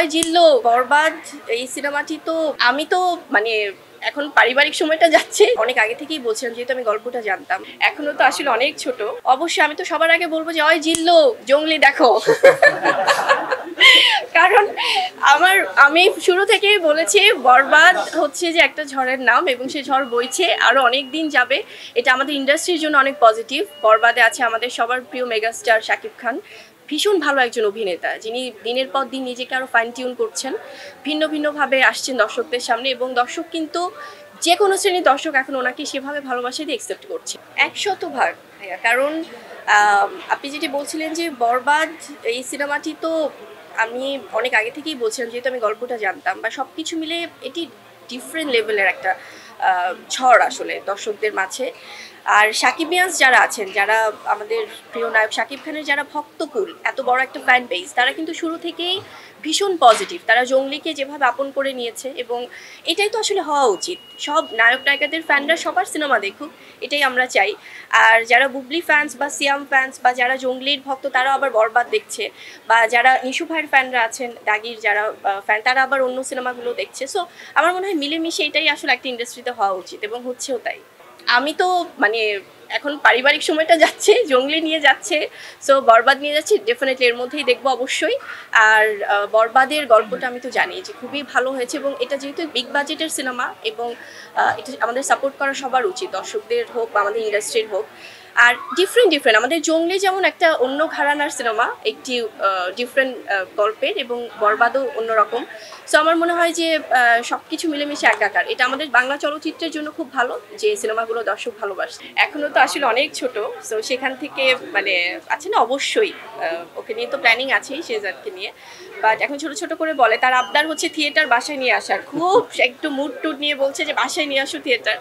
অয় জিল্লো বরবাদ এই সিনেমাটি তো আমি তো মানে এখন পারিবারিক সময়টা যাচ্ছে অনেক আগে থেকেই বলছিলাম, যেহেতু আমি গল্পটা জানতাম। এখনো তো আসলে অনেক ছোট। অবশ্যই আমি তো সবার আগে বলবো যে অয় জিল্লো জঙ্গলি দেখো। কারণ আমি শুরু থেকেই বলেছি বরবাদ হচ্ছে যে একটা ঝড়ের নাম এবং সেই ঝড় বইছে আরো অনেক দিন যাবে। এটা আমাদের ইন্ডাস্ট্রির জন্য অনেক পজিটিভ। বরবাদে আছে আমাদের সবার প্রিয় মেগাস্টার শাকিব খান, ভীষণ ভালো একজন অভিনেতা, যিনি দিনের পর দিন নিজেকে আরো ফাইন টিউন করছেন, ভিন্ন ভিন্নভাবে আসছেন দর্শকদের সামনে এবং দর্শক কিন্তু যে কোনো শ্রেণীর দর্শক এখন ওনাকে সেভাবে ভালোবাসা দিয়ে একসেপ্ট করছে 100%। কারণ আপনি যেটি বলছিলেন যে বরবাদ এই সিনেমাটি তো আমি অনেক আগে থেকেই বলছিলাম, যেহেতু আমি গল্পটা জানতাম বা সব কিছু মিলে এটি ডিফারেন্ট লেভেলের একটা ঝড় আসলে দর্শকদের মাঝে। আর সাকিবিয়ান্স যারা আছেন, যারা আমাদের প্রিয় নায়ক শাকিব খানের যারা ভক্তকুল, এত বড় একটা ফ্যান বেস, তারা কিন্তু শুরু থেকেই ভীষণ পজিটিভ। তারা জঙ্গলিকে যেভাবে আপন করে নিয়েছে এবং এটাই তো আসলে হওয়া উচিত। সব নায়ক নায়িকাদের ফ্যানরা সবার সিনেমা দেখুক, এটাই আমরা চাই। আর যারা বুবলি ফ্যান্স বা সিয়াম ফ্যান্স বা যারা জঙ্গলির ভক্ত, তারা আবার বরবাদ দেখছে, বা যারা নিশু ভাইয়ের ফ্যানরা আছেন, দাগির যারা ফ্যান, তারা আবার অন্য সিনেমাগুলো দেখছে। সো আমার মনে হয় মিলেমিশে এটাই আসলে একটা ইন্ডাস্ট্রিতে হওয়া উচিত এবং হচ্ছেও তাই। আমি তো মানে এখন পারিবারিক সময়টা যাচ্ছে, জঙ্গলি নিয়ে যাচ্ছে, সো বরবাদ নিয়ে যাচ্ছি, ডেফিনেটলি এর মধ্যেই দেখবো অবশ্যই। আর বরবাদের গল্পটা আমি তো জানি যে খুবই ভালো হয়েছে এবং এটা যেহেতু বিগ বাজেটের সিনেমা এবং এটা আমাদের সাপোর্ট করা সবার উচিত, দর্শকদের হোক বা আমাদের ইন্ডাস্ট্রির হোক। আর ডিফারেন্ট আমাদের জঙ্গলি যেমন একটা অন্য ঘরানার সিনেমা, একটি ডিফারেন্ট গল্পের, এবং বরবাদও অন্যরকম। সো আমার মনে হয় যে সব কিছু মিলেমিশে একাকার। এটা আমাদের বাংলা চলচ্চিত্রের জন্য খুব ভালো যে সিনেমাগুলো দর্শক ভালোবাসে। এখনও তো আসলে অনেক ছোট, সো সেখান থেকে মানে আছে না, অবশ্যই ওকে নিয়ে তো প্ল্যানিং আছেই শেহজাদকে নিয়ে। বাট এখন ছোট ছোট করে বলে, তার আবদার হচ্ছে থিয়েটার বাসায় নিয়ে আসার, খুব একটু মুড টুড নিয়ে বলছে যে বাসায় নিয়ে আসো থিয়েটার।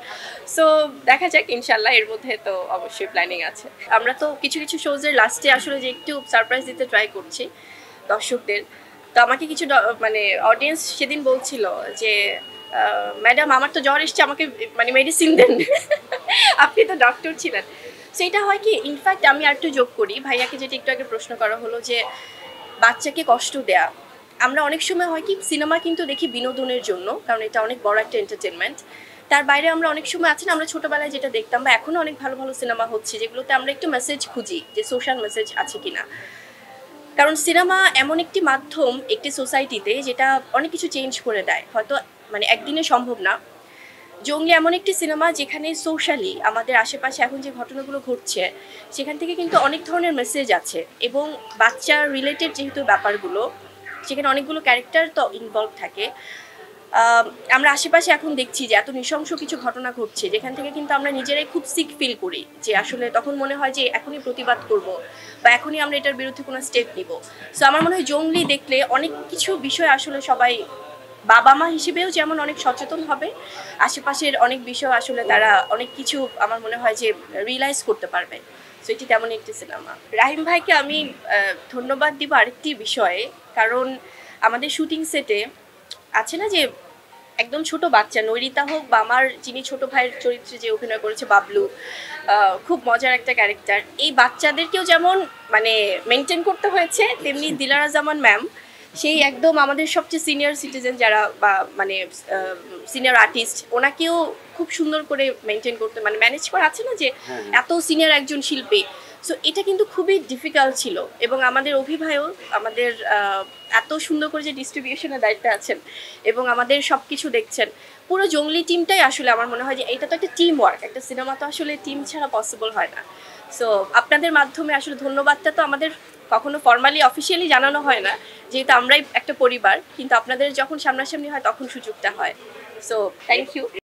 সো দেখা যাক, ইনশাল্লাহ এর মধ্যে তো অবশ্যই প্ল্যানিং আছে। আমরা তো কিছু কিছু শোজের লাস্টে আসলে যে একটু সারপ্রাইজ দিতে ট্রাই করছি দর্শকদের। তো আমাকে কিছু মানে অডিয়েন্স সেদিন বলছিল যে ম্যাডাম আমার তো জ্বর এসছে, আমাকে মানে মেডিসিন দেন। আপনি তো ডক্টর ছিলেন। সেইটা হয় কি, ইনফ্যাক্ট আমি আর একটু যোগ করি, ভাইয়াকে যেটা একটু আগে প্রশ্ন করা হলো যে বাচ্চাকে কষ্ট দেয়া। আমরা অনেক সময় হয় কি, সিনেমা কিন্তু দেখি বিনোদনের জন্য, কারণ এটা অনেক বড় একটা এন্টারটেনমেন্ট। তার বাইরে আমরা অনেক সময় আছি না, আমরা ছোটবেলায় যেটা দেখতাম বা এখনো অনেক ভালো ভালো সিনেমা হচ্ছে যেগুলোতে আমরা একটু মেসেজ খুঁজি, যে সোশ্যাল মেসেজ আছে কিনা। কারণ সিনেমা এমন একটি মাধ্যম একটি সোসাইটিতে যেটা অনেক কিছু চেঞ্জ করে দেয়, হয়তো মানে একদিনে সম্ভব না। জঙ্গলি এমন একটি সিনেমা যেখানে সোশ্যালি আমাদের আশেপাশে এখন যে ঘটনাগুলো ঘটছে সেখান থেকে কিন্তু অনেক ধরনের মেসেজ আছে, এবং বাচ্চার রিলেটেড যেহেতু ব্যাপারগুলো, সেখানে অনেকগুলো ক্যারেক্টার তো ইনভলভ থাকে। আমরা আশেপাশে এখন দেখছি যে এত নৃশংস কিছু ঘটনা ঘটছে, যেখান থেকে কিন্তু আমরা নিজেরাই খুব সিক ফিল করি, যে আসলে তখন মনে হয় যে এখনই প্রতিবাদ করব বা এখনই আমরা এটার বিরুদ্ধে কোনো স্টেপ নিব। সো আমার মনে হয় জঙ্গলি দেখলে অনেক কিছু বিষয় আসলে সবাই বাবা মা হিসেবেও যেমন অনেক সচেতন হবে, আশেপাশের অনেক বিষয় আসলে তারা অনেক কিছু আমার মনে হয় যে রিয়েলাইজ করতে পারবে। সো এটি তেমন একটি সিনেমা। রাহিম ভাইকে আমি ধন্যবাদ দিব আরেকটি বিষয়ে, কারণ আমাদের শুটিং সেটে আছে না যে একদম ছোট বাচ্চা, নৈরিতা হোক বা আমার যিনি ছোট ভাইয়ের চরিত্রে যে অভিনয় করেছে বাবলু, খুব মজার একটা ক্যারেক্টার। এই বাচ্চাদেরকেও যেমন মানে মেনটেন করতে হয়েছে, তেমনি দিলারা জামান ম্যাম, সেই একদম আমাদের সবচেয়ে সিনিয়র সিটিজেন যারা বা মানে সিনিয়র আর্টিস্ট, ওনাকেও খুব সুন্দর করে মেনটেন করতে মানে ম্যানেজ করা আছে না যে এত সিনিয়র একজন শিল্পী। সো এটা কিন্তু খুবই ডিফিকাল্ট ছিল, এবং আমাদের অভিভাবক আমাদের এত সুন্দর করে যে ডিস্ট্রিবিউশনের দায়িত্বে আছেন এবং আমাদের সব কিছু দেখছেন, পুরো জঙ্গলি টিমটাই আসলে আমার মনে হয় যে এটা তো একটা টিম ওয়ার্ক, একটা সিনেমা তো আসলে টিম ছাড়া পসিবল হয় না। সো আপনাদের মাধ্যমে আসলে ধন্যবাদটা তো আমাদের কখনো ফর্মালি অফিসিয়ালি জানানো হয় না, যেহেতু আমরাই একটা পরিবার, কিন্তু আপনাদের যখন সামনাসামনি হয় তখন সুযোগটা হয়। So thank you.